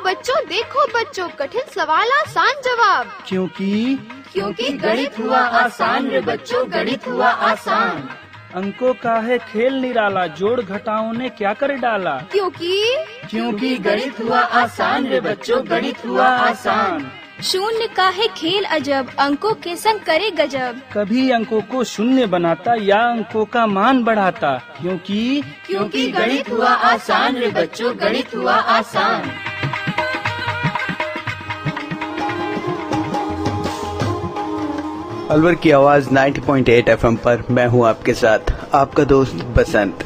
देखो बच्चों, कठिन सवाल आसान जवाब। क्योंकि गणित हुआ आसान रे बच्चों, गणित हुआ आसान। अंकों का है खेल निराला, जोड़ घटाओं ने क्या कर डाला। क्योंकि गणित हुआ आसान रे बच्चों, गणित हुआ आसान। शून्य का है खेल अजब, अंकों के संग करे गजब। कभी अंकों को शून्य बनाता या अंकों का मान बढ़ाता। क्योंकि गणित हुआ आसान रे बच्चों, गणित हुआ आसान। अलवर की आवाज 90.8 FM पर मैं हूं आपके साथ, आपका दोस्त बसंत।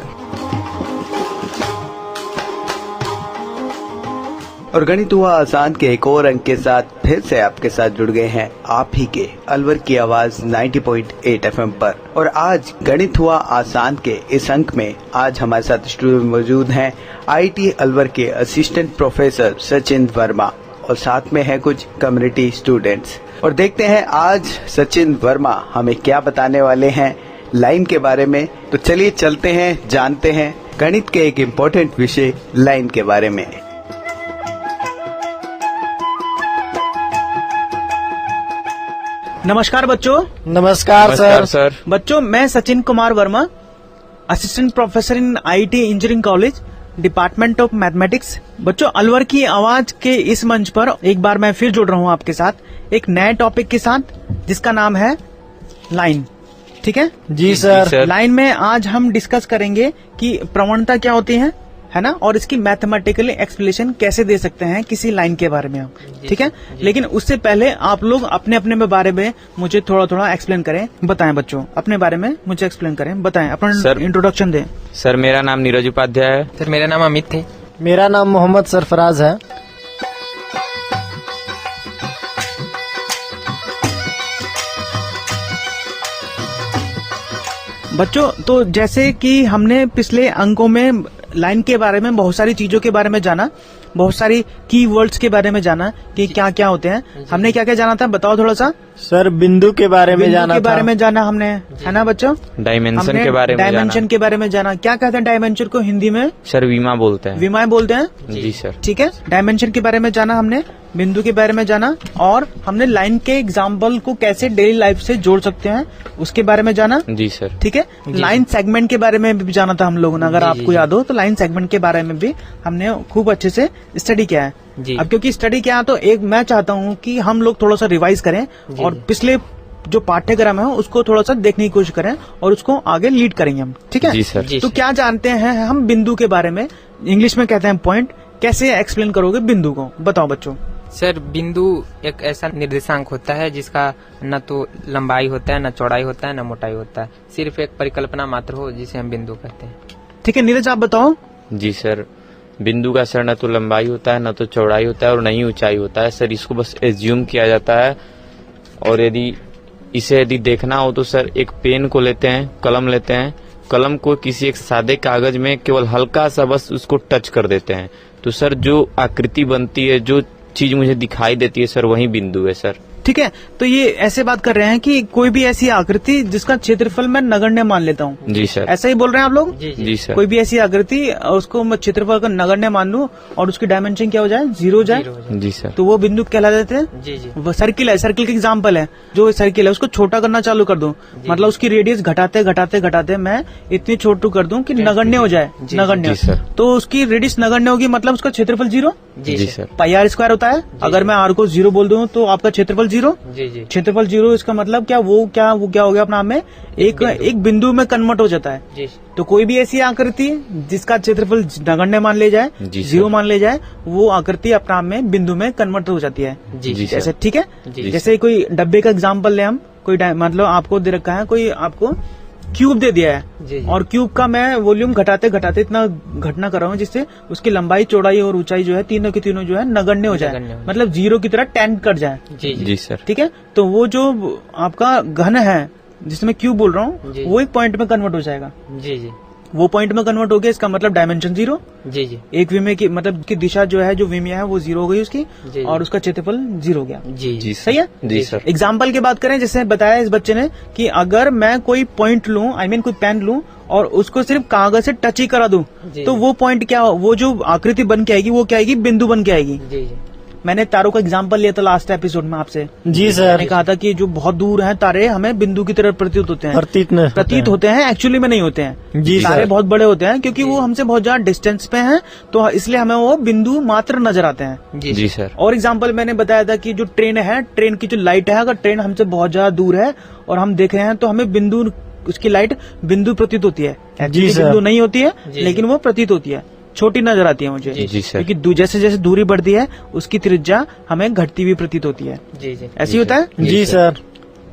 और गणित हुआ आसान के एक और अंक के साथ फिर से आपके साथ जुड़ गए हैं आप ही के अलवर की आवाज 90.8 FM पर। और आज गणित हुआ आसान के इस अंक में आज हमारे साथ स्टूडियो में मौजूद हैं IIT अलवर के असिस्टेंट प्रोफेसर सचिन वर्मा और साथ में है कुछ कम्युनिटी स्टूडेंट्स। और देखते हैं आज सचिन वर्मा हमें क्या बताने वाले हैं लाइन के बारे में। तो चलिए चलते हैं, जानते हैं गणित के एक इम्पोर्टेंट विषय लाइन के बारे में। नमस्कार बच्चों। नमस्कार सर। बच्चों, मैं Sachin Kumar Verma, assistant professor in IIT engineering college, department of mathematics. बच्चों, अलवर की आवाज के इस मंच पर एक बार मैं फिर जुड़ रहा हूँ आपके साथ एक नए टॉपिक के साथ जिसका नाम है लाइन। ठीक है जी सर। लाइन में आज हम डिस्कस करेंगे कि प्रवणता क्या होती है ना, और इसकी मैथमेटिकली एक्सप्लेनेशन कैसे दे सकते हैं किसी लाइन के बारे में हम। ठीक है, लेकिन उससे पहले आप लोग अपने अपने बारे में मुझे थोड़ा थोड़ा एक्सप्लेन करें। बताएं बच्चों, अपने बारे में मुझे एक्सप्लेन करें, बताएं, अपना इंट्रोडक्शन दें। सर, मेरा नाम नीरज उपाध्याय है। सर, मेरा नाम अमित है। मेरा नाम मोहम्मद सरफराज है। बच्चों, तो जैसे कि हमने पिछले अंकों में लाइन के बारे में बहुत सारी चीजों के बारे में जाना, बहुत सारी की वर्ड्स के बारे में जाना कि क्या क्या होते हैं। हमने क्या क्या जाना था, बताओ थोड़ा सा। सर, बिंदु के बारे में जाना, बारे में जाना हमने, है ना बच्चों। डायमेंशन के बारे में जाना। डायमेंशन के बारे में जाना। क्या कहते हैं डायमेंशन को हिंदी में? सर, विमा बोलते हैं। विमा बोलते हैं जी सर। ठीक है, डायमेंशन के बारे में जाना हमने, बिंदु के बारे में जाना, और हमने लाइन के एग्जाम्पल को कैसे डेली लाइफ से जोड़ सकते हैं उसके बारे में जाना। जी सर। ठीक है, लाइन सेगमेंट के बारे में भी जाना था हम लोगों ने, अगर आपको याद हो तो लाइन सेगमेंट के बारे में भी हमने खूब अच्छे से स्टडी किया है। अब क्योंकि स्टडी किया तो एक मैं चाहता हूँ कि हम लोग थोड़ा सा रिवाइज करें और पिछले जो पाठ्यक्रम है उसको थोड़ा सा देखने की कोशिश करें और उसको आगे लीड करेंगे हम। ठीक है जी सर। तो क्या जानते हैं हम बिंदु के बारे में, इंग्लिश में कहते हैं पॉइंट। कैसे एक्सप्लेन करोगे बिंदु को, बताओ बच्चों। सर, बिंदु एक ऐसा निर्देशांक होता है जिसका न तो लंबाई होता है, न चौड़ाई होता है, न मोटाई होता है, सिर्फ एक परिकल्पना मात्र हो जिसे हम बिंदु कहते हैं। ठीक है, नीरज आप बताओ। जी सर, बिंदु का सर न तो लंबाई होता है, न तो चौड़ाई होता है और न ही ऊंचाई होता है। सर, इसको बस एज्यूम किया जाता है। और यदि देखना हो तो सर एक पेन को लेते हैं, कलम लेते हैं, कलम को किसी एक सादे कागज में केवल हल्का सा बस उसको टच कर देते हैं, तो सर जो आकृति बनती है, जो चीज मुझे दिखाई देती है सर, वही बिंदु है सर। ठीक है, तो ये ऐसे बात कर रहे हैं कि कोई भी ऐसी आकृति जिसका क्षेत्रफल मैं नगण्य मान लेता हूँ। जी सर। ऐसा ही बोल रहे हैं आप लोग? जी सर। कोई भी ऐसी आकृति उसको मैं क्षेत्रफल का नगण्य मान लूं और उसकी डायमेंशन क्या हो जाए, 0 हो जाए। जी सर। तो वो बिंदु कहला देते हैं। जी जी। वो सर्किल है, सर्किल का एग्जाम्पल है। जो सर्किल है उसको छोटा करना चालू कर दूं, मतलब उसकी रेडियस घटाते घटाते घटाते मैं इतनी छोटू कर दूं कि नगण्य हो जाए। नगण्य, तो उसकी रेडियस नगण्य होगी, मतलब उसका क्षेत्रफल 0। जी सर। पाई r स्क्वायर होता है। अगर मैं r को 0 बोल दूं तो आपका क्षेत्रफल 0। जी जी। क्षेत्रफल 0, इसका मतलब क्या, वो क्या हो गया अपना में एक बिंदु में कन्वर्ट हो जाता है। जी। तो कोई भी ऐसी आकृति जिसका क्षेत्रफल नगण्य मान ले जाए, 0 मान ले जाए, वो आकृति अपना में बिंदु में कन्वर्ट हो जाती है। जी जैसे, ठीक है, जैसे कोई डब्बे का एग्जाम्पल ले हम, कोई मतलब आपको दे रखा है, कोई आपको क्यूब दे दिया है और क्यूब का मैं वॉल्यूम घटाते घटाते इतना घटना कर रहा हूँ जिससे उसकी लंबाई, चौड़ाई और ऊंचाई जो है तीनों की तीनों जो है नगण्य हो जाए, मतलब 0 की तरह टेंड कर जाए। जी सर। ठीक है, तो वो जो आपका घन है जिसमें क्यूब बोल रहा हूँ, वो एक पॉइंट में कन्वर्ट हो जाएगा। जी जी। वो पॉइंट में कन्वर्ट हो गया, इसका मतलब डायमेंशन 0। जी जी। एक विमे की मतलब की दिशा जो है, जो विमिया है वो 0 हो गई उसकी, और उसका क्षेत्रफल 0 हो गया। जी जी। सही है। जी सर। एग्जाम्पल की बात करें, जैसे बताया इस बच्चे ने कि अगर मैं कोई पॉइंट लूं, कोई पेन लूं और उसको सिर्फ कागज से टच ही करा दूं जी। तो वो पॉइंट क्या, वो जो आकृति बन के आएगी वो क्या आएगी, बिंदु बन के आएगी। जी जी मैंने तारों का एग्जांपल लिया था लास्ट एपिसोड में आपसे। जी सर। मैंने कहा था कि जो बहुत दूर हैं तारे हमें बिंदु की तरह प्रतीत होते हैं। प्रतीत होते हैं, एक्चुअली में नहीं होते हैं। जी तारे सर। बहुत बड़े होते हैं क्योंकि वो हमसे बहुत ज्यादा डिस्टेंस पे हैं, तो इसलिए हमें वो बिंदु मात्र नजर आते हैं। जी सर। और एग्जाम्पल मैंने बताया था कि जो ट्रेन है, ट्रेन की जो लाइट है, अगर ट्रेन हमसे बहुत ज्यादा दूर है और हम देख रहे हैं तो हमें बिंदु, उसकी लाइट बिंदु प्रतीत होती है। Actually sir. बिंदु नहीं होती है जी। लेकिन वो प्रतीत होती है, छोटी नजर आती है मुझे। जी सर। क्योंकि जैसे जैसे दूरी बढ़ती है उसकी त्रिज्या हमें घटती हुई प्रतीत होती है। जी जी ऐसे ही होता है। जी सर।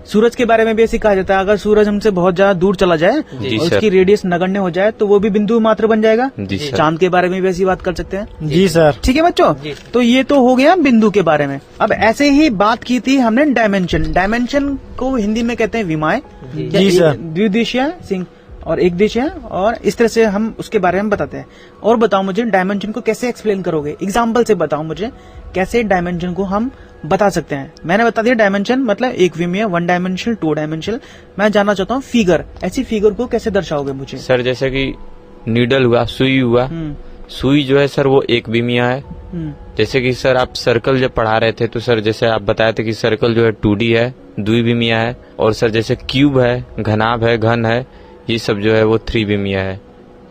सूरज के बारे में भी ऐसे कहा जाता है, अगर सूरज हमसे बहुत ज्यादा दूर चला जाए जी और सर। उसकी रेडियस नगण्य हो जाए तो वो भी बिंदु मात्र बन जाएगा। जी सर। चांद के बारे में भी ऐसी बात कर सकते हैं। जी सर। ठीक है बच्चों, जी। तो ये तो हो गया बिंदु के बारे में। अब ऐसे ही बात की थी हमने डायमेंशन। डायमेंशन को हिंदी में कहते हैं विमाएं। जी। या जी सर। द्विदिशीय सिंह और एक दिशीय, और इस तरह से हम उसके बारे में बताते हैं। और बताओ मुझे डायमेंशन को कैसे एक्सप्लेन करोगे, एग्जाम्पल से बताओ मुझे कैसे डायमेंशन को हम बता सकते हैं। मैंने बता दिया डायमेंशन मतलब एक विमीय, वन डायमेंशनल, टू डायमेंशनल। मैं जानना चाहता हूँ फिगर, ऐसी फिगर को कैसे दर्शाओगे मुझे। सर जैसे कि नीडल हुआ, सुई हुआ, सुई जो है सर वो एक बीमिया है। जैसे कि सर आप सर्कल जब पढ़ा रहे थे तो सर जैसे आप बताए थे कि सर्कल जो है 2D है, द्विविमीय है। और सर जैसे क्यूब है, घनाभ है, घन है, ये सब जो है वो 3 बीमिया है।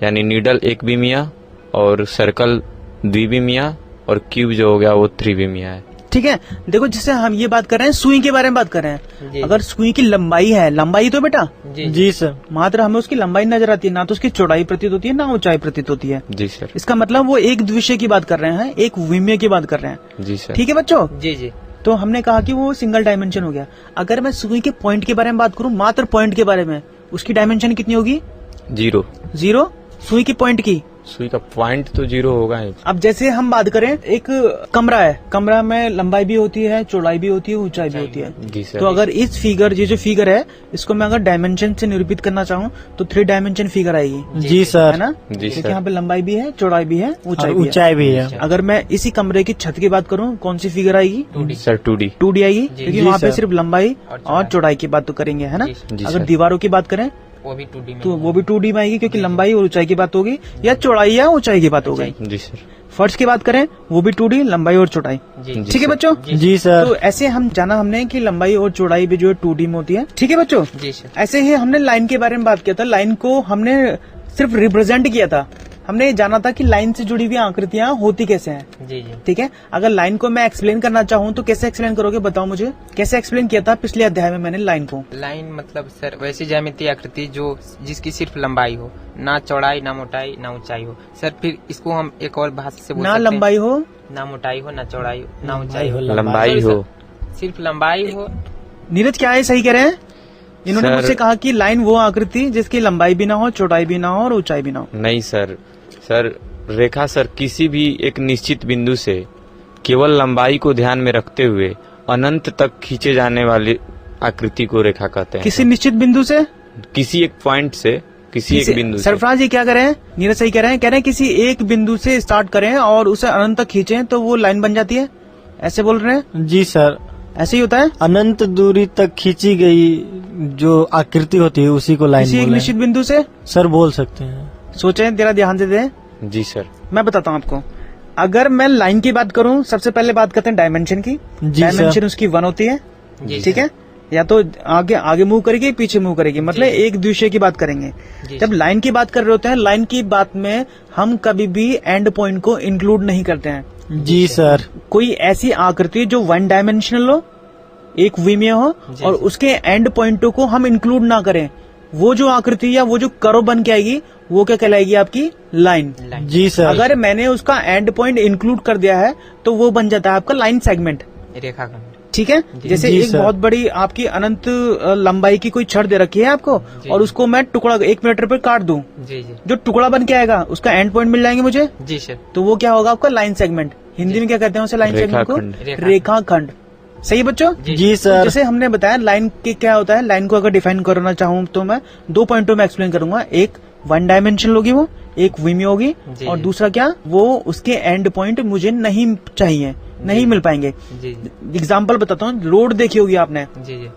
यानी नीडल एक बीमिया और सर्कल द्विविमिया और क्यूब जो हो गया वो 3 बीमिया है। ठीक है, देखो जैसे हम ये बात कर रहे हैं सुई के बारे में बात कर रहे जी। हैं। अगर सुई की लंबाई है, लंबाई तो बेटा जी सर। मात्र हमें उसकी लंबाई नजर आती है, ना तो उसकी चौड़ाई प्रतीत होती है ना ऊंचाई प्रतीत होती है। जी सर। इसका मतलब वो एक द्विशय की बात कर रहे हैं, एक विमीय की बात कर रहे हैं। जी सर। ठीक है बच्चों, जी जी तो हमने कहा कि वो सिंगल डायमेंशन हो गया। अगर मैं सुई के पॉइंट के बारे में बात करूं, मात्र पॉइंट के बारे में, उसकी डायमेंशन कितनी होगी? 0। 0 सुई की पॉइंट की। सुई का पॉइंट तो 0 होगा ही। अब जैसे हम बात करें, एक कमरा है, कमरा में लंबाई भी होती है, चौड़ाई भी होती है, ऊंचाई भी होती है। जी सर। तो अगर इस फिगर, ये जो फिगर है, इसको मैं अगर डायमेंशन से निरूपित करना चाहूँ तो 3 डायमेंशन फिगर आएगी। जी है सर। ना? जी देखिए सर। यहाँ पे लंबाई भी है, चौड़ाई भी है, ऊंचाई भी है। ऊंचाई भी है। अगर मैं इसी कमरे की छत की बात करूँ, कौन सी फिगर आएगी? Sir 2D। 2D आएगी, क्योंकि जी वहाँ पे सर। सिर्फ लंबाई और और चौड़ाई की बात तो करेंगे, है ना? जी अगर सर। दीवारों की बात करें वो भी 2D में तो वो भी 2D में आएगी, क्योंकि लंबाई और ऊंचाई की बात होगी, या चौड़ाई या ऊंचाई की बात हो गई। जी सर। फर्श की बात करें, वो भी 2D, लंबाई और चौड़ाई। जी जी ठीक है सर। बच्चों, जी सर। तो ऐसे हम जाना हमने कि लंबाई और चौड़ाई भी जो है 2D में होती है। ठीक है बच्चों, जी सर। ऐसे ही हमने लाइन के बारे में बात किया था। लाइन को हमने सिर्फ रिप्रेजेंट किया था, हमने जाना था कि लाइन से जुड़ी हुई आकृतियां होती कैसे हैं। जी जी ठीक है, अगर लाइन को मैं एक्सप्लेन करना चाहूँ तो कैसे एक्सप्लेन करोगे, बताओ मुझे। कैसे एक्सप्लेन किया था पिछले अध्याय में मैंने लाइन को? लाइन मतलब सर वैसी ज्यामितीय आकृति जो जिसकी सिर्फ लंबाई हो, ना चौड़ाई, ना मोटाई, ना ऊंचाई हो। सर फिर इसको हम एक और भाषा से बोल ना सकते हैं, लंबाई हो, ना मोटाई हो, ना चौड़ाई हो, ना ऊंचाई हो, लंबाई Sorry, हो। सर, सिर्फ लंबाई हो। नीरज क्या है, सही कह रहे हैं? इन्होंने सर- मुझसे कहा कि लाइन वो आकृति जिसकी लंबाई भी ना हो, चौड़ाई भी ना हो और ऊंचाई भी ना हो। नहीं सर, सर रेखा सर किसी भी एक निश्चित बिंदु से केवल लंबाई को ध्यान में रखते हुए अनंत तक खींचे जाने वाली आकृति को रेखा कहते हैं। किसी निश्चित बिंदु से, किसी एक पॉइंट से, किसी एक बिंदु से। सरफराज ये क्या कह रहे हैं? नीरज सही कह रहे हैं किसी एक बिंदु से स्टार्ट करें और उसे अनंत तक खींचें तो वो लाइन बन जाती है, ऐसे बोल रहे हैं? जी सर। ऐसे ही होता है, अनंत दूरी तक खींची गई जो आकृति होती है उसी को लाइन किसी एक बोले निश्चित बिंदु से। सर बोल सकते हैं। सोचें, तेरा ध्यान से दें, जी सर। मैं बताता हूँ आपको। अगर मैं लाइन की बात करूँ, सबसे पहले बात करते हैं डायमेंशन की। जी डायमेंशन सर। उसकी 1 होती है, जी ठीक है? या तो आगे आगे मूव करेगी, पीछे मूव करेगी, मतलब जी। एक द्विशय की बात करेंगे। जी जब लाइन की बात कर रहे होते हैं, लाइन की बात में हम कभी भी एंड पॉइंट को इंक्लूड नहीं करते हैं। जी सर। कोई ऐसी आकृति जो 1 डायमेंशनल हो, एक विमीय हो, जी, और जी। उसके एंड पॉइंटों को हम इंक्लूड ना करें, वो जो आकृति या वो जो कर्व बन के आएगी वो क्या कहलाएगी? आपकी लाइन। लाइन। जी सर। अगर मैंने उसका एंड पॉइंट इंक्लूड कर दिया है तो वो बन जाता है आपका लाइन सेगमेंट। रेखाखंड। ठीक है, जैसे जी एक सर। बहुत बड़ी आपकी अनंत लंबाई की कोई छड़ दे रखी है आपको, जी। और उसको मैं टुकड़ा 1 मीटर पर काट दूं, जी जी जो टुकड़ा बन के आएगा उसका एंड पॉइंट मिल जाएंगे मुझे, जी सर। तो वो क्या होगा? आपका लाइन सेगमेंट। हिंदी में क्या कहते हैं उसे? लाइन सेगमेंट को रेखाखंड। रेखाखंड। सही बच्चों? जी सर। जैसे हमने बताया लाइन के क्या होता है, लाइन को अगर डिफाइन करना चाहूँ तो मैं 2 पॉइंटों में एक्सप्लेन करूंगा। एक 1 डायमेंशनल होगी, वो एक विमीय होगी, जी, और जी। दूसरा क्या, वो उसके एंड पॉइंट मुझे नहीं चाहिए, नहीं मिल पाएंगे। जी एग्जाम्पल बताता हूँ, रोड देखी होगी आपने। जी जी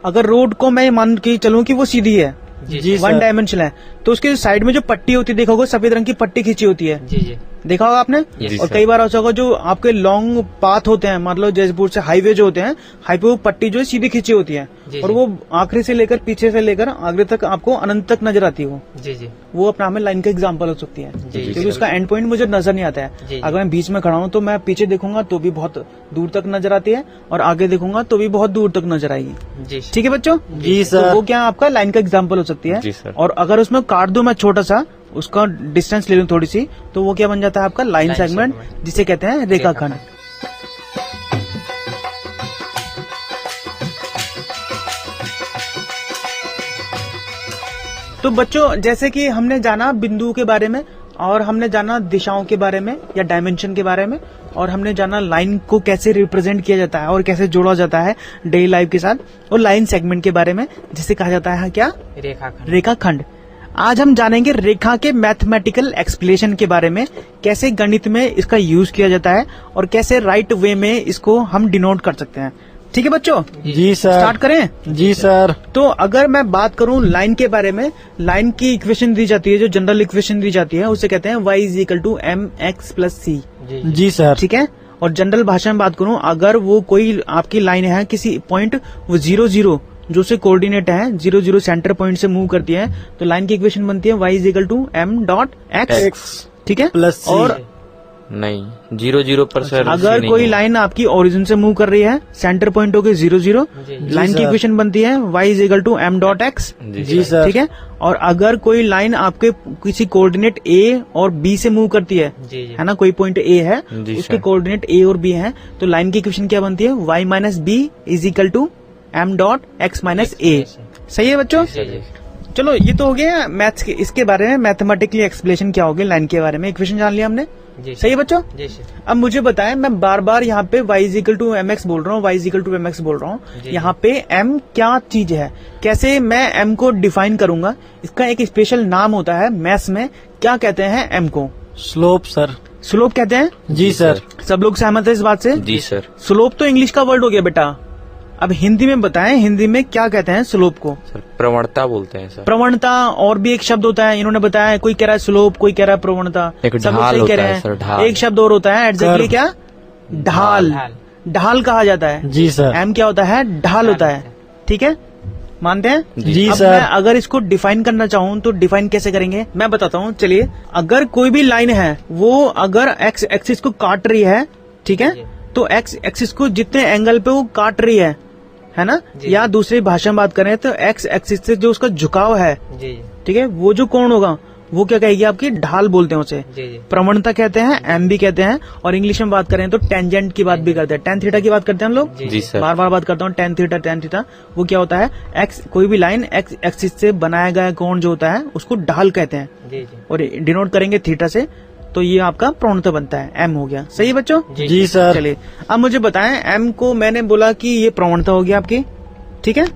अगर रोड को मैं मान के चलूं कि वो सीधी है, जी वन सर। डायमेंशनल है। तो उसके साइड में जो पट्टी होती है देखा होगा, सफेद रंग की पट्टी खींची होती है, जी जी देखा होगा आपने। जी और सर। कई बार ऐसा होगा जो आपके लॉन्ग पाथ होते हैं, मतलब जयपुर से हाईवे जो होते हैं, हाईवे वो पट्टी जो है सीधी खींची होती है जी, और जी। वो आखिरी से लेकर पीछे से लेकर आगे तक आपको अनंत तक नजर आती है। जी जी वो अपने आप में लाइन का एग्जाम्पल हो सकती है, जी, क्योंकि सर। उसका एंड पॉइंट मुझे नजर नहीं आता है। जी, जी। अगर मैं बीच में खड़ा हूँ तो मैं पीछे देखूंगा तो भी बहुत दूर तक नजर आती है, और आगे देखूंगा तो भी बहुत दूर तक नजर आएगी। जी ठीक है बच्चों। जी तो सर। वो क्या आपका लाइन का एग्जाम्पल हो सकती है। जी सर। और अगर उसमें काट दूं मैं छोटा सा, उसका डिस्टेंस ले लूं थोड़ी सी, तो वो क्या बन जाता है आपका लाइन लाइन सेगमेंट, सेगमेंट। जिसे कहते हैं रेखाखंड। तो बच्चों जैसे कि हमने जाना बिंदु के बारे में, और हमने जाना दिशाओं के बारे में या डायमेंशन के बारे में, और हमने जाना लाइन को कैसे रिप्रेजेंट किया जाता है और कैसे जोड़ा जाता है डेली लाइफ के साथ, और लाइन सेगमेंट के बारे में जिसे कहा जाता है क्या, रेखाखंड। रेखाखंड। आज हम जानेंगे रेखा के मैथमेटिकल एक्सप्लेनेशन के बारे में, कैसे गणित में इसका यूज किया जाता है और कैसे राइट वे में इसको हम डिनोट कर सकते हैं। ठीक है बच्चों, जी सर। स्टार्ट करें। जी सर। तो अगर मैं बात करूं लाइन के बारे में, लाइन की इक्वेशन दी जाती है, जो जनरल इक्वेशन दी जाती है उसे कहते हैं y इज टू mx+c। जी जी सर। ठीक है। और जनरल भाषा में बात करूं, अगर वो कोई आपकी लाइन है किसी पॉइंट, वो 0 0 जो से कोऑर्डिनेट है 0 0 सेंटर पॉइंट से मूव करती है, तो लाइन की इक्वेशन बनती है y इज टू m.x। ठीक है। Plus C. और नहीं 0 पर सर अगर कोई लाइन आपकी ओरिजिन से मूव कर रही है, सेंटर पॉइंट हो गई 0 0, जी, लाइन की सर। इक्वेशन बनती है y इज टू m.x। जी सर। ठीक है। और अगर कोई लाइन आपके किसी कोऑर्डिनेट A और B से मूव करती है, जी जी है ना, कोई पॉइंट A है, जी उसके सर। कोऑर्डिनेट A और B है, तो लाइन की इक्वेशन क्या बनती है, y minus B is equal to m.x minus a। सही है बच्चों। जी जी चलो ये तो हो गया मैथ्स के, इसके बारे में मैथमेटिकली एक्सप्लेनेशन क्या होगी लाइन के बारे में, इक्वेशन जान लिया हमने। जी सही है बच्चों। जी सर। अब मुझे बताएं, मैं बार बार यहाँ पे y is equal to mx बोल रहा हूँ, y is equal to mx बोल रहा हूँ, जी, यहाँ पे m क्या चीज है, कैसे मैं m को डिफाइन करूंगा, इसका एक स्पेशल नाम होता है मैथ्स में, क्या कहते हैं m को, स्लोप सर। स्लोप कहते हैं। जी सर। सब लोग सहमत है इस बात से। जी सर। स्लोप तो इंग्लिश का वर्ड हो गया बेटा, अब हिंदी में बताएं, हिंदी में क्या कहते हैं स्लोप को। सर प्रवणता बोलते हैं सर। प्रवणता, और भी एक शब्द होता है, इन्होंने बताया, कोई कह रहा है स्लोप, कोई कह रहा है प्रवणता, एक सब लोग ढाल सही कह होता रहे है हैं। सर, ढाल। एक शब्द और होता है एग्जैक्टली, कर्व। क्या, ढाल। ढाल। ढाल कहा जाता है। जी सर। एम क्या होता है, ढाल होता है। ठीक है, मानते हैं। जी अब सर। मैं अगर इसको डिफाइन करना चाहूँ तो डिफाइन कैसे करेंगे, मैं बताता हूँ। चलिए, अगर कोई भी लाइन है वो अगर एक्स एक्सिस को काट रही है, ठीक है, तो एक्स एक्सिस को जितने एंगल पे वो काट रही है ना, जी। या दूसरी भाषा में बात करें तो एक्स एक्सिस से जो उसका झुकाव है, जी जी ठीक है, वो जो कोण होगा वो क्या कहेगी, आपकी ढाल बोलते हैं उसे, जी जी प्रवणता कहते हैं, एम भी कहते हैं, और इंग्लिश में बात करें तो टेंजेंट की बात भी करते हैं, टेन थीटा की बात करते हैं हम लोग। जी सर। बार बार बात करता हूँ, टेन थीटा। वो क्या होता है, एक्स, कोई भी लाइन एक्स एक्सिस से बनाया गया कोण जो होता है उसको ढाल कहते हैं, जी जी और डिनोट करेंगे थीटा से, तो ये आपका प्रवणता बनता है, एम हो गया। सही है बच्चों। जी सर। चलिए अब मुझे बताएं, एम को मैंने बोला कि ये प्रवणता होगी आपकी, ठीक है,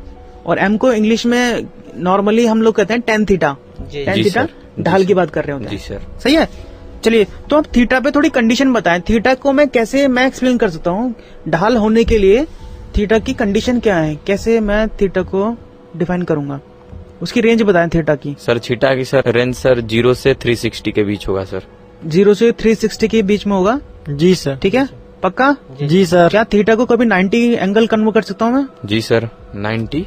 और एम को इंग्लिश में नॉर्मली हम लोग कहते हैं टेन थीटा। जी टेन जी थीटा सर, जी ढाल की सर। बात कर रहे होते जी हैं। सर। सही है। चलिए, तो अब थीटा पे थोड़ी कंडीशन बताएं, थीटा को मैं कैसे मैं एक्सप्लेन कर सकता हूँ, ढाल होने के लिए थीटा की कंडीशन क्या है, कैसे मैं थीटा को डिफाइन करूंगा, उसकी रेंज बताएं थीटा की। सर थीटा की सर रेंज सर 0 से 360 के बीच होगा सर। 0 से 360 के बीच में होगा, जी सर। ठीक है, पक्का। जी सर। क्या थीटा को कभी 90 एंगल कन्वर्ट कर सकता हूँ मैं, जी सर 90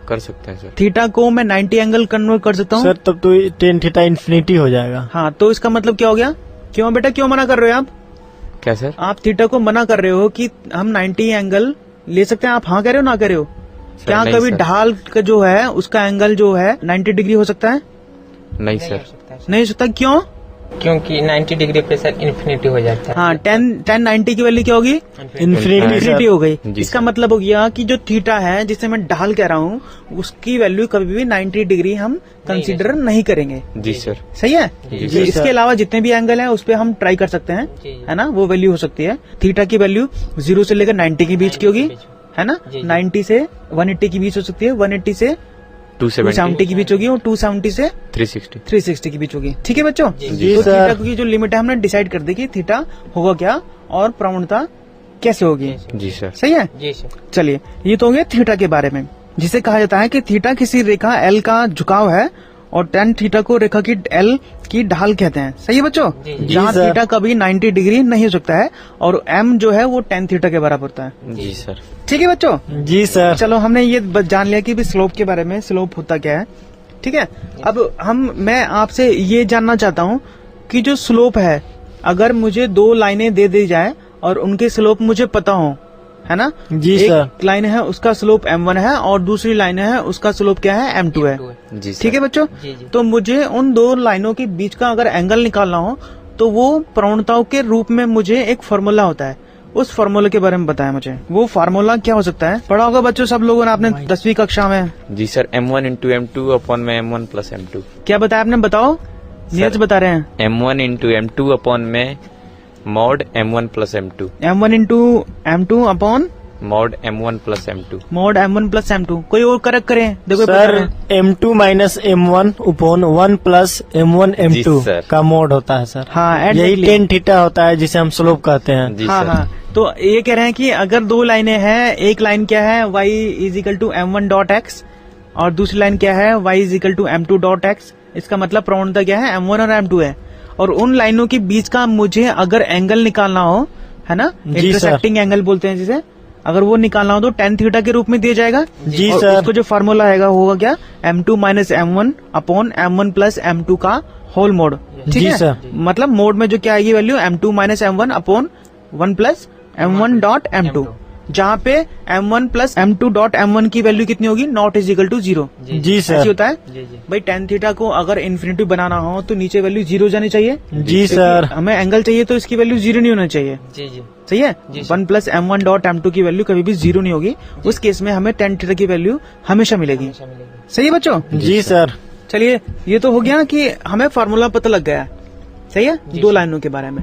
कर सकते हैं सर। थीटा को मैं 90 एंगल कन्वर्ट कर सकता हूँ। सर तब तो टेन थीटा इन्फिनिटी हो जाएगा। हाँ, तो इसका मतलब क्या हो गया, क्यों बेटा, क्यों मना कर रहे हो आप? क्या सर? आप थीटा को मना कर रहे हो कि हम 90 एंगल ले सकते हैं, आप हाँ कह रहे हो ना कह रहे हो? क्या नहीं कभी सर। ढाल का जो है उसका एंगल जो है 90 डिग्री हो सकता है? नहीं नहीं सर। हो सकता है, नहीं हो सकता, क्यों? क्योंकि 90 डिग्री पे सर इन्फिनिटी हो जाता है। हाँ, 1090 की वैल्यू क्या होगी, इन्फिनिटी इन्फिनिटी सर। हो गई। जी इसका सर। मतलब हो गया कि जो थीटा है जिसे मैं ढाल कह रहा हूँ उसकी वैल्यू कभी भी 90 डिग्री हम कंसीडर नहीं करेंगे। जी सर। सही है। जी सर। इसके अलावा जितने भी एंगल हैं उस पे हम ट्राई कर सकते हैं, जी, जी। है ना, वो वैल्यू हो सकती है। थीटा की वैल्यू 0 से लेकर 90 के बीच की होगी, है ना, जी, जी। 90 से 180 के बीच हो सकती है, 180 से 270 270 के बीच होगी, और 270 से 360। 360 के बीच होगी। ठीक है बच्चों, जी तो सर। थीटा की जो लिमिट है हमने डिसाइड कर दी कि थीटा होगा क्या और प्रवणता कैसे होगी। जी सर। सही है। जी सर। चलिए, ये तो हो गया थीटा के बारे में। जिसे कहा जाता है कि थीटा किसी रेखा एल का झुकाव है और टेन थीटा को रेखा की एल की ढाल कहते हैं। सही है बच्चों? जहाँ सर। थीटा कभी 90 डिग्री नहीं हो सकता है और एम जो है वो टेन थीटा के बराबर होता है। जी सर। ठीक है बच्चों? जी सर। चलो हमने ये जान लिया कि स्लोप के बारे में, स्लोप होता क्या है। ठीक है, अब मैं आपसे ये जानना चाहता हूँ कि जो स्लोप है, अगर मुझे दो लाइनें दे दी जाए और उनके स्लोप मुझे पता हो, है ना? जी एक सर। लाइन है उसका स्लोप m1 है और दूसरी लाइन है उसका स्लोप क्या है, m2 है। जी सर। ठीक है बच्चों? तो मुझे उन दो लाइनों के बीच का अगर एंगल निकालना हो तो वो प्रवणताओं के रूप में मुझे एक फॉर्मूला होता है, उस फार्मूला के बारे में बताया मुझे। वो फार्मूला क्या हो सकता है? पढ़ा होगा बच्चों सब लोगों ने, आपने 10वीं कक्षा में। जी sir, m1 into m2 upon में m1 प्लस m2। क्या बताया आपने, बताओ? नीरज बता रहे हैं। m1 इंटू m2 अपॉन में mod m1 plus m2। m1 into m2 upon mod m1 plus m2। Mod m1 plus m2। कोई और करेक्ट करें, देखो बता सर रहे हैं। m2 minus m1 upon 1 plus m1 जी m2 सर। का मोड होता है सर। हाँ, यही exactly। टेन थीटा होता है जिसे हम स्लोप कहते हैं। जी हाँ सर। हाँ, तो ये कह रहे हैं कि अगर दो लाइनें हैं, एक लाइन क्या है y is equal to m1 dot x और दूसरी लाइन क्या है y is equal to m2 dot x। इसका मतलब प्रवणता क्या है, m1 और m2 है। और उन लाइनों के बीच का मुझे अगर एंगल निकालना हो, है ना, जी सर। इंटरसेक्टिंग एंगल बोलते हैं जिसे, अगर वो निकालना हो तो टेन थीटा के रूप में दिया जाएगा। जी और सर। उसको जो फार्मूला आएगा होगा क्या, m2 minus m1 upon m1 plus m2 का होल मोड। ठीक जी है? सर। मतलब मोड में जो क्या आएगी value, m2 minus m1 upon 1 plus m1 dot m2, जहाँ पे m1 plus m2 dot m1 की वैल्यू कितनी होगी, नॉट इज इक्वल टू 0। जी ऐसी सर। होता है भाई। टेन थीटा को अगर इन्फिनिटी बनाना हो तो नीचे वैल्यू 0 जानी चाहिए। जी सर। हमें एंगल चाहिए तो इसकी वैल्यू 0 नहीं होना चाहिए। जी जी सही है? 1 प्लस m1 डॉट m2 की वैल्यू कभी भी 0 नहीं होगी। उस केस में हमें टेन थीटा की वैल्यू हमेशा मिलेगी। सही है बच्चों? जी सर। चलिए, ये तो हो गया ना कि हमें फार्मूला पता लग गया। सही है? दो लाइनों के बारे में।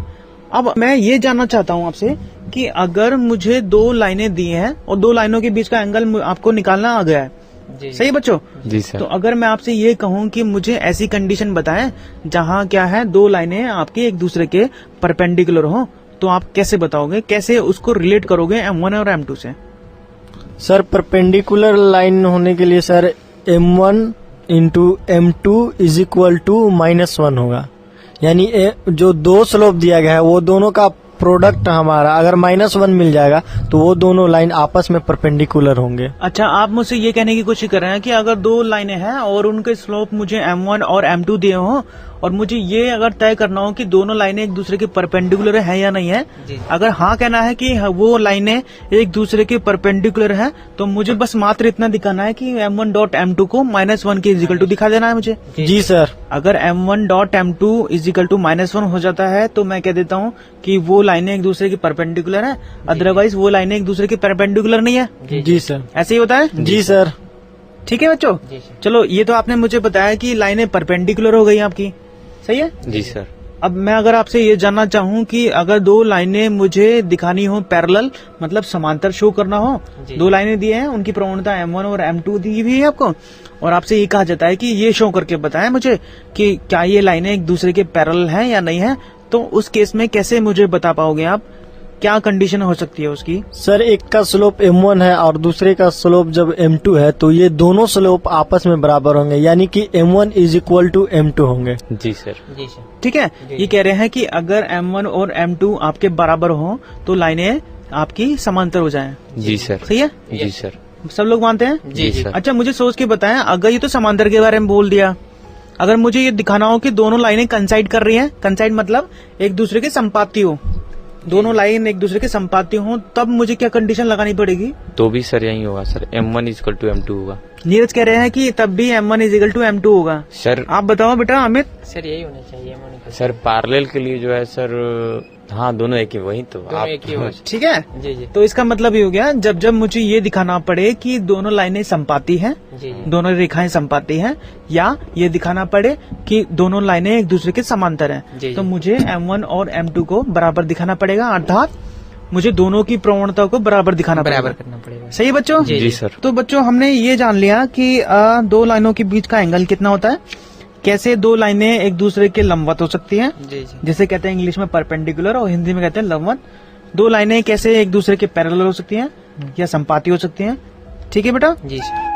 अब मैं ये जानना चाहता हूँ आपसे कि अगर मुझे दो लाइनें दी हैं और दो लाइनों के बीच का एंगल आपको निकालना आ गया है। सही है बच्चों? जी सर। तो अगर मैं आपसे ये कहूँ कि मुझे ऐसी कंडीशन बताएं जहाँ क्या है, दो लाइनें आपकी एक दूसरे के परपेंडिकुलर हो, तो आप कैसे बताओगे, कैसे उसको रिलेट करोगे m1 और m2 से? सर परपेंडिकुलर लाइन होने के लिए sir m1 into m2 is equal to -1 होगा। यानी जो दो स्लोप दिया गया है वो दोनों का प्रोडक्ट हमारा अगर -1 मिल जाएगा तो वो दोनों लाइन आपस में परपेंडिकुलर होंगे। अच्छा, आप मुझसे ये कहने की कोशिश कर रहे हैं कि अगर दो लाइनें हैं और उनके स्लोप मुझे m1 और m2 दिए हों और मुझे ये अगर तय करना हो कि दोनों लाइनें एक दूसरे के परपेंडिकुलर है या नहीं है, अगर हाँ कहना है कि वो लाइनें एक दूसरे के परपेंडिकुलर है तो मुझे बस मात्र इतना दिखाना है कि m1 डॉट m2 को -1 के इजिकल टू दिखा देना है मुझे। जी सर। अगर m1 dot m2 is equal to -1 हो जाता है तो मैं कह देता हूँ कि वो लाइनें एक दूसरे की परपेंडिकुलर है, अदरवाइज वो लाइनें एक दूसरे की परपेंडिकुलर नहीं है। जी सर। ऐसे ही होता है? जी सर। ठीक है बच्चों? चलो, ये तो आपने मुझे बताया कि लाइनें परपेंडिकुलर हो गई आपकी। सही है? जी सर। अब मैं अगर आपसे ये जानना चाहूँ कि अगर दो लाइनें मुझे दिखानी हो पैरेलल, मतलब समांतर शो करना हो, दो लाइनें दी हैं, उनकी प्रवणता m1 और m2 दी हुई है आपको, और आपसे ये कहा जाता है कि ये शो करके बताएं मुझे कि क्या ये लाइनें एक दूसरे के पैरेलल हैं या नहीं है, तो उस केस में कैसे मुझे बता पाओगे आप, क्या कंडीशन हो सकती है उसकी? सर एक का स्लोप m1 है और दूसरे का स्लोप जब m2 है तो ये दोनों स्लोप आपस में बराबर होंगे, यानी कि m1 is equal to m2 होंगे। जी सर। जी सर। ठीक है? ये कह रहे हैं कि अगर m1 और m2 आपके बराबर हो तो लाइनें आपकी समांतर हो जाएं। जी सर। सही है? जी सर। सब लोग मानते हैं? जी सर। अच्छा, मुझे सोच के बताएं, अगर ये तो समांतर के बारे में बोल दिया, अगर मुझे ये दिखाना हो कि दोनों लाइनें कंसाइड कर रही हैं, कंसाइड मतलब एक दूसरे के संपाती हो, दोनों लाइन एक दूसरे के संपाती हो, तब मुझे क्या कंडीशन लगानी पड़ेगी? तो भी सर यही होगा sir, m1 equal to m2 होगा। नीरज कह रहे हैं कि तब भी m1 is equal to m2 होगा। सर आप बताओ बेटा अमित। सर यही होना चाहिए सर पैरेलल के लिए जो है सर, हाँ दोनों एक ही, वही तो दोनों एक ही होगा। ठीक है? जी जी तो इसका मतलब ये हो गया, जब जब मुझे ये दिखाना पड़े कि दोनों लाइनें संपाती हैं, जी दोनों रेखाएं संपाती हैं, या ये दिखाना पड़े कि दोनों लाइनें एक दूसरे के समांतर हैं, जी। तो मुझे m1 और m2 को बराबर दिखाना पड़ेगा, अर्थात मुझे दोनों की प्रवणता को बराबर दिखाना बराबर पड़ेगा। करना पड़ेगा। सही है बच्चों? जी सर। तो बच्चों हमने ये जान लिया कि दो लाइनों के बीच का एंगल कितना होता है, कैसे दो लाइनें एक दूसरे के लंबवत हो सकती हैं, जी जी जिसे कहते हैं इंग्लिश में परपेंडिकुलर और हिंदी में कहते हैं लंबवत। दो लाइनें कैसे एक दूसरे के पैरेलल हो सकती हैं या संपाती हो सकती हैं। ठीक है बेटा? जी सर।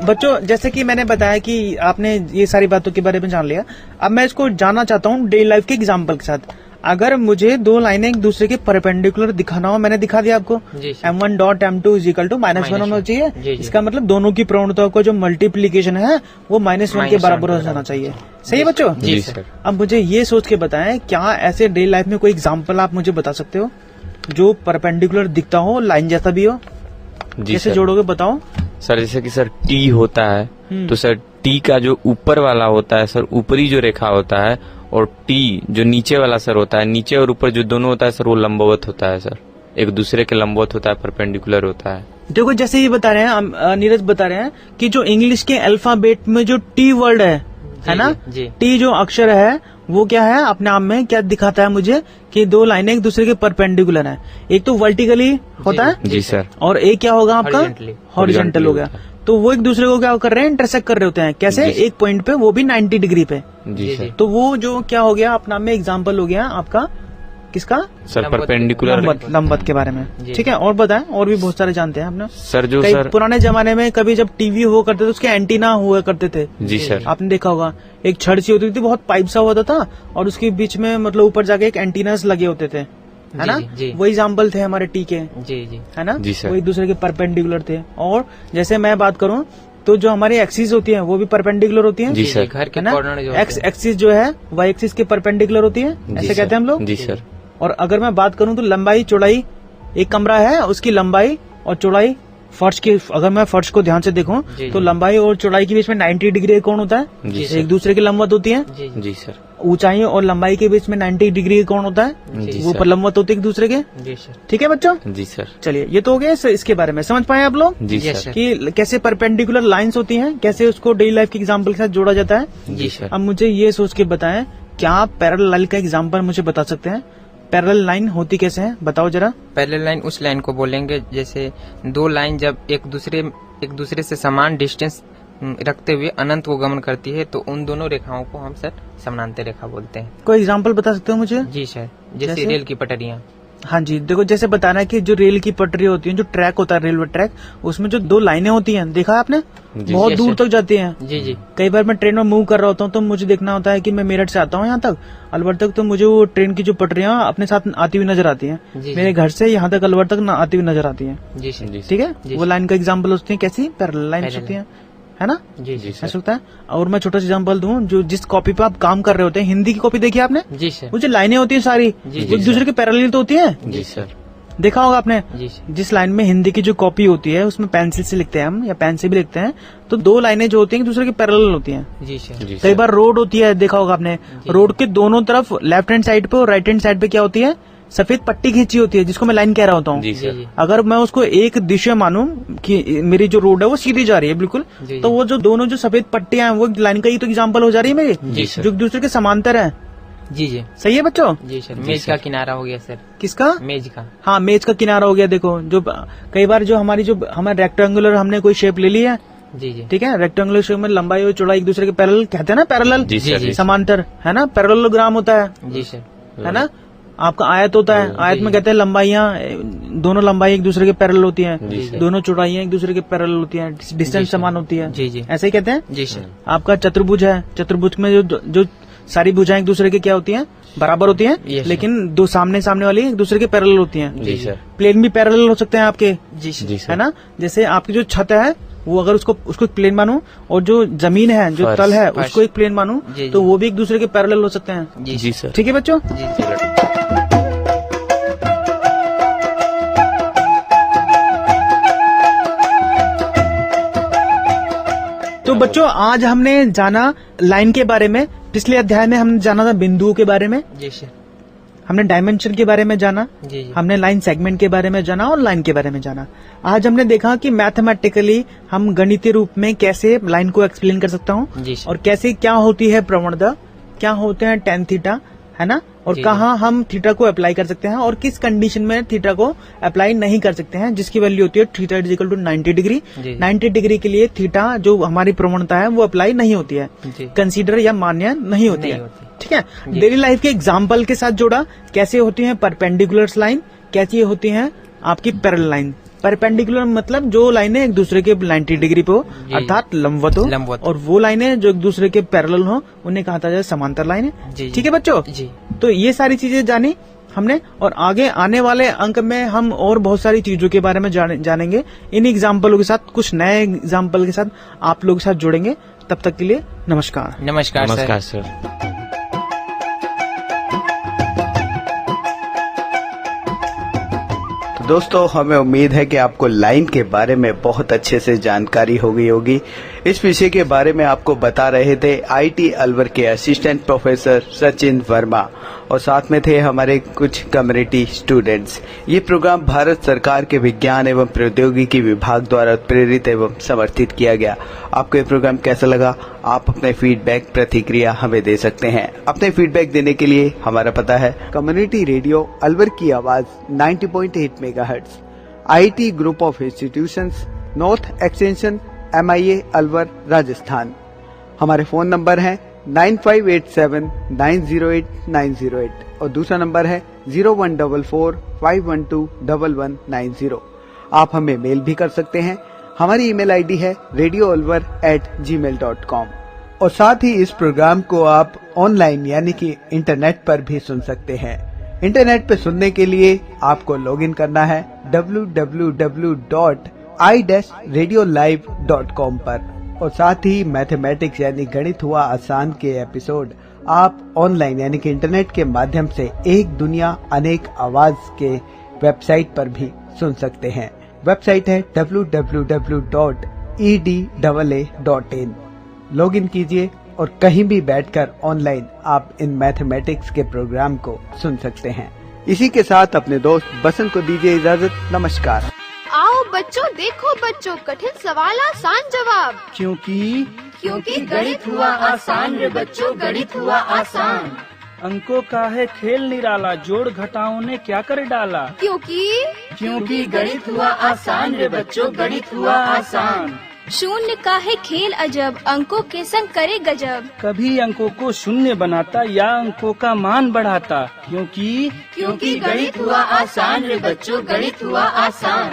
बच्चों जैसे कि मैंने बताया कि आपने ये सारी बातों के बारे में जान लिया, अब मैं इसको जानना चाहता हूँ डेली लाइफ के एग्जाम्पल के साथ। अगर मुझे दो लाइनें एक दूसरे के परपेंडिकुलर दिखाना हो, मैंने दिखा दिया आपको, जी sir. m1 dot m2 is equal to -1 होना चाहिए। जी। इसका मतलब दोनों की प्रवणताओं का जो मल्टीप्लीकेशन है वो -1 के बराबर हो जाना चाहिए। सही है बच्चों? जी सर। अब मुझे ये सोच के बताएं, क्या ऐसे डेली लाइफ में कोई एग्जाम्पल आप मुझे बता सकते हो जो परपेंडिकुलर दिखता हो, लाइन जैसा भी हो? जी कैसे सर। जोड़ोगे बताओ। सर जैसे कि सर टी होता है तो सर टी का जो ऊपर वाला होता है सर, ऊपरी जो रेखा होता है, और टी जो नीचे वाला सर होता है, नीचे और ऊपर जो दोनों होता है सर वो लंबवत होता है सर, एक दूसरे के लंबवत होता है, परपेंडिकुलर होता है। देखो जैसे ये बता रहे हैं नीरज बता रहे हैं कि जो इंग्लिश के अल्फाबेट में जो टी वर्ड है ना, जी। टी जो अक्षर है वो क्या है अपने आप में क्या दिखाता है मुझे कि दो लाइनें एक दूसरे के परपेंडिकुलर हैं। एक तो वर्टिकली होता है जी सर। और एक क्या होगा आपका Horizontally। हॉरिजॉन्टल हो गया। होता है। तो वो एक दूसरे को क्या कर रहे हैं, इंटरसेक्ट कर रहे होते हैं। कैसे? जी। एक पॉइंट पे, वो भी 90 डिग्री पे। जी सर। तो वो जो क्या हो गया अपना में एग्जाम्पल हो गया आपका किसका? सर परपेंडिकुलर लंबत के बारे में। जी। ठीक है, और बताएं, और भी बहुत सारे जानते हैं आपने। सर जो कई सर पुराने जमाने में कभी जब टीवी हुआ करते थे उसके एंटीना हुआ करते थे, जी सर। आपने देखा होगा। एक छड़ सी होती थी, बहुत पाइप सा होता था और उसके बीच में मतलब ऊपर जाके एक एंटीनास लगे होते थे, है ना? जी। वही एग्जाम्पल थे हमारे टी के, जी जी। है ना? जी सर। वो एक दूसरे के परपेंडिकुलर थे। और जैसे मैं बात करूं तो जो हमारी एक्सिस होती है वो भी परपेंडिकुलर होती है, जी सर। घर के है ना? कॉर्नर जो एक्स एक्सिस जो है वाई एक्सिस के परपेंडिकुलर होती है, जी ऐसे सर। कहते हैं हम लोग। जी सर। और अगर मैं बात करूं तो लंबाई चौड़ाई, एक कमरा है उसकी लंबाई और चौड़ाई, फर्श की, अगर मैं फर्श को ध्यान से देखूं जी, तो जी। लंबाई और चौड़ाई के बीच में 90 डिग्री का कोण होता है, जी एक सर। दूसरे के लंबवत होती है। जी जी जी सर। ऊंचाई और लंबाई के बीच में 90 डिग्री का कोण होता है, जी वो सर। पर लंबवत होते हैं एक दूसरे के। जी सर। ठीक है बच्चों, जी सर। चलिए ये तो हो गया इसके बारे में। समझ पाए आप लोग जी Yes, सर। sir। कि कैसे परपेंडिकुलर लाइंस होती हैं, कैसे उसको डेली लाइफ के एग्जाम्पल के साथ जोड़ा जाता है। जी सर। अब मुझे ये सोच के बताएं, क्या आप पैरेलल लाइन का एग्जाम्पल मुझे बता सकते हैं? पैरेलल लाइन होती कैसे है, बताओ जरा। पैरेलल लाइन उस लाइन को बोलेंगे जैसे दो लाइन जब एक दूसरे से समान डिस्टेंस रखते हुए अनंत को गमन करती है तो उन दोनों रेखाओं को हम सर समानांतर रेखा बोलते हैं। कोई एग्जाम्पल बता सकते हो मुझे? जी सर। जैसे जैसे? रेल की पटरियां। हाँ जी, देखो जैसे बताना है कि जो रेल की पटरी होती है, जो ट्रैक होता है रेलवे ट्रैक, उसमें जो दो लाइनें होती हैं, देखा है आपने? जी। बहुत Yes, दूर sir। तक जाती हैं। जी जी। कई बार मैं ट्रेन में मूव कर रहा होता हूँ तो मुझे देखना होता है कि मैं मेरठ से आता हूँ यहाँ तक, अलवर तक, तो मुझे वो ट्रेन की जो पटरियां अपने साथ आती हुई नजर आती हैं। जी, मेरे घर से यहाँ तक अलवर तक आती हुई नजर आती हैं। जी सर। जी ठीक है, जी, वो लाइन का एग्जाम्पल होती है कैसी? पैरेलल लाइन Parallel होती है, है ना? जी जी ऐसा होता है। और मैं छोटा सा एग्जाम्पल दूं, जो जिस कॉपी पे आप काम कर रहे होते हैं, हिंदी की कॉपी देखी आपने? जी सर। वो जो लाइनें होती है सारी, जी, वो एक दूसरे के पैरेलल तो होती है, जी सर। देखा होगा आपने। जी सर। जिस लाइन में हिंदी की जो कॉपी होती है उसमें पेंसिल से लिखते हैं हम या पेन से भी लिखते हैं, तो दो लाइनें जो होती हैं एक दूसरे के पैरेलल होती हैं। जी सर। जी कई सर। बार रोड होती है, देखा होगा आपने, रोड के दोनों तरफ लेफ्ट हैंड साइड पे और राइट हैंड साइड पे क्या होती है? सफेद पट्टी खींची होती है, जिसको मैं लाइन कह रहा होता हूँ। जी जी सर। जी। अगर मैं उसको एक दिशा मानूं कि मेरी जो रोड है वो सीधी जा रही है बिल्कुल, जी, तो जी। वो जो दोनों जो सफेद पट्टियां हैं वो लाइन का ही तो एग्जाम्पल हो जा रही है मेरी, जी सर। जो एक दूसरे के समांतर है। जी जी। सही है बच्चों? जी सर। जी मेज सर। का किनारा हो गया सर। किसका? मेज का। हाँ, मेज का किनारा हो गया। देखो जो कई बार जो हमारी जो हमारे रेक्टेंगुलर हमने कोई शेप ले ली है, जी जी। ठीक है, रेक्टेंगुलर शेप में लंबाई और चौड़ाई एक दूसरे के पैरेलल कहते हैं ना, पैरेलल, जी सर। जी समांतर, है ना? पैरेललोग्राम होता है जी सर। है ना? आपका आयत होता है, आयत में कहते हैं लंबाइयां, दोनों लंबाई एक दूसरे के पैरेलल होती हैं, जी सर। दोनों चौड़ाइयां एक दूसरे के पैरेलल होती हैं, डिस्टेंस सर। समान होती है, जी जी। ऐसे ही कहते हैं। जी सर। आपका चतुर्भुज है, चतुर्भुज में जो सारी भुजाएं एक दूसरे के क्या होती हैं? बराबर होती हैं, Yes, sir। लेकिन दो सामने सामने वाली एक दूसरे के पैरेलल होती हैं। जी सर। प्लेन भी पैरेलल हो सकते हैं आपके, जी सर। जी है सर। ना? जैसे आपकी जो छत है वो अगर उसको प्लेन मानूं और जो जमीन है, जो फर्श। तल है, फर्श। उसको एक प्लेन मानूं, जी, तो जी। वो भी एक दूसरे के पैरेलल हो सकते हैं। जी जी सर। ठीक है बच्चों? जी जी। तो बच्चों आज हमने जाना लाइन के बारे में, पिछले अध्याय में हमने जाना था बिंदुओं के बारे में, जी सर। हमने डायमेंशन के बारे में जाना, जी जी। हमने लाइन सेगमेंट के बारे में जाना और लाइन के बारे में जाना। आज हमने देखा कि मैथमेटिकली हम गणितीय रूप में कैसे लाइन को एक्सप्लेन कर सकता हूँ जी सर। और कैसे क्या होती है प्रवणता, क्या होते हैं टेन थीटा, है ना? और जी, कहाँ हम थीटा को अप्लाई कर सकते हैं और किस कंडीशन में थीटा को अप्लाई नहीं कर सकते हैं, जिसकी वैल्यू होती है theta is equal to 90 degree. जी। 90 डिग्री के लिए थीटा जो हमारी प्रवणता है वो अप्लाई नहीं होती है, जी। कंसीडर या मान्य नहीं होती नहीं है। होती। ठीक है, जी। डेली लाइफ के एग्जाम्पल के साथ जोड़ा, कैसे होती है परपेंडिकुलर लाइन, कैसी होती है आपकी पैरेलल लाइन। परपेंडिकुलर मतलब जो लाइनें एक दूसरे के 90 डिग्री पे हो, अर्थात लंबवत हो, लंबवत। और वो लाइनें जो एक दूसरे के पैरेलल हो उन्हें कहा जाए समांतर लाइनें। जी। ठीक है बच्चों, जी। तो ये सारी चीजें जानी हमने, और आगे आने वाले अंक में हम और बहुत सारी चीजों के बारे में जानेंगे। इन एग्जाम्पलों के साथ, कुछ नए एग्जाम्पल के साथ आप लोगों के साथ जुड़ेंगे। तब तक के लिए नमस्कार। नमस्कार सर। दोस्तों, हमें उम्मीद है कि आपको लाइन के बारे में बहुत अच्छे से जानकारी हो गई होगी। इस विषय के बारे में आपको बता रहे थे आईटी अलवर के असिस्टेंट प्रोफेसर सचिन वर्मा, और साथ में थे हमारे कुछ कम्युनिटी स्टूडेंट्स। ये प्रोग्राम भारत सरकार के विज्ञान एवं प्रौद्योगिकी विभाग द्वारा प्रेरित एवं समर्थित किया गया। आपको ये प्रोग्राम कैसा लगा? आप अपने फीडबैक, प्रतिक्रिया हमें दे सकते हैं। अपने फीडबैक देने के लिए हमारा पता है कम्युनिटी रेडियो अलवर की आवाज 90.8 megahertz, IT group of institutions, north extension, MIA Alwar, Rajasthan. हमारे फोन नंबर है 9587908908 और दूसरा नंबर है 0144512190। आप हमें मेल भी कर सकते हैं। हमारी ईमेल आईडी है radioalwar@gmail.com। और साथ ही इस प्रोग्राम को आप ऑनलाइन यानी कि इंटरनेट पर भी सुन सकते हैं। इंटरनेट पे सुनने के लिए आपको लॉगिन करना है www.i-radiolive.com पर, और साथ ही मैथमेटिक्स यानी गणित हुआ आसान के एपिसोड आप ऑनलाइन यानी कि इंटरनेट के माध्यम से एक दुनिया अनेक आवाज के वेबसाइट पर भी सुन सकते हैं। वेबसाइट है www.edaa.in। लॉगिन कीजिए और कहीं भी बैठकर ऑनलाइन आप इन मैथमेटिक्स के प्रोग्राम को सुन सकते हैं। इसी के साथ अपने दोस्त बसंत को दीजिए इजाजत। नमस्कार। आओ बच्चों, देखो बच्चों, कठिन सवाल आसान जवाब। क्योंकि गणित हुआ आसान रे बच्चों, गणित हुआ आसान। अंकों का है खेल निराला, जोड़ घटाओं ने क्या कर डाला। क्योंकि गणित हुआ आसान रे बच्चों, गणित हुआ आसान। शून्य का है खेल अजब, अंकों के संग करे गजब। कभी अंकों को शून्य बनाता या अंकों का मान बढ़ाता। क्योंकि गणित हुआ आसान रे बच्चों, गणित हुआ आसान।